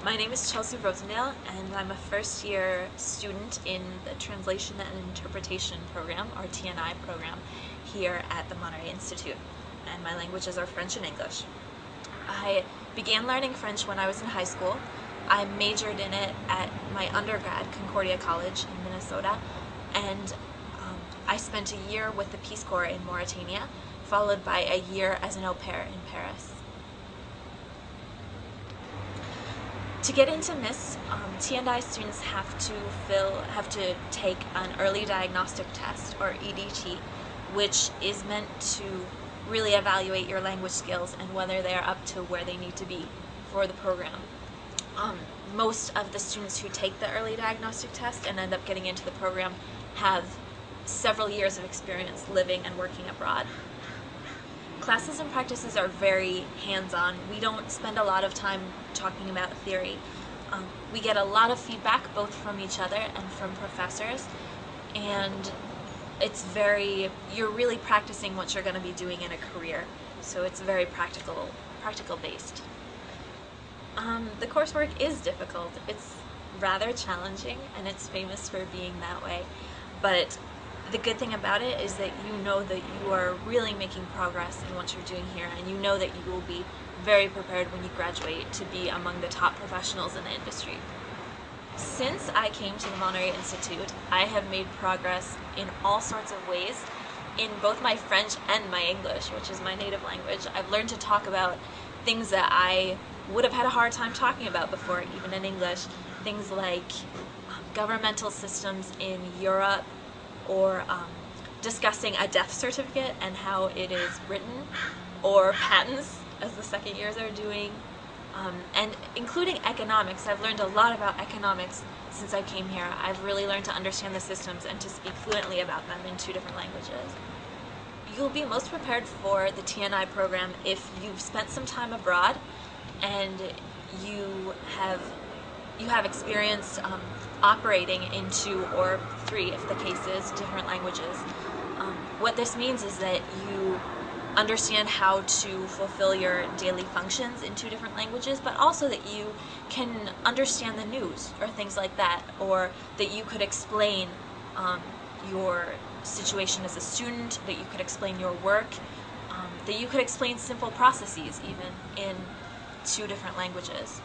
My name is Chelsea Rosendale, and I'm a first-year student in the Translation and Interpretation program, or TNI program, here at the Monterey Institute. And my languages are French and English. I began learning French when I was in high school. I majored in it at my undergrad, Concordia College in Minnesota, and I spent a year with the Peace Corps in Mauritania, followed by a year as an au pair in Paris. To get into MIS, TNI students have to take an early diagnostic test, or EDT, which is meant to really evaluate your language skills and whether they are up to where they need to be for the program. Most of the students who take the early diagnostic test and end up getting into the program have several years of experience living and working abroad. Classes and practices are very hands-on. We don't spend a lot of time talking about theory. We get a lot of feedback both from each other and from professors, and you're really practicing what you're going to be doing in a career, so it's very practical based. The coursework is difficult. It's rather challenging, and it's famous for being that way, but the good thing about it is that you know that you are really making progress in what you're doing here, and you know that you will be very prepared when you graduate to be among the top professionals in the industry. Since I came to the Monterey Institute, I have made progress in all sorts of ways in both my French and my English, which is my native language. I've learned to talk about things that I would have had a hard time talking about before, even in English. Things like governmental systems in Europe, or discussing a death certificate and how it is written, or patents, as the second years are doing, and including economics. I've learned a lot about economics since I came here. I've really learned to understand the systems and to speak fluently about them in 2 different languages. You'll be most prepared for the TNI program if you've spent some time abroad and you have experience operating in 2 or 3, if the case is, different languages. What this means is that you understand how to fulfill your daily functions in 2 different languages, but also that you can understand the news or things like that, or that you could explain your situation as a student, that you could explain your work, that you could explain simple processes even in 2 different languages.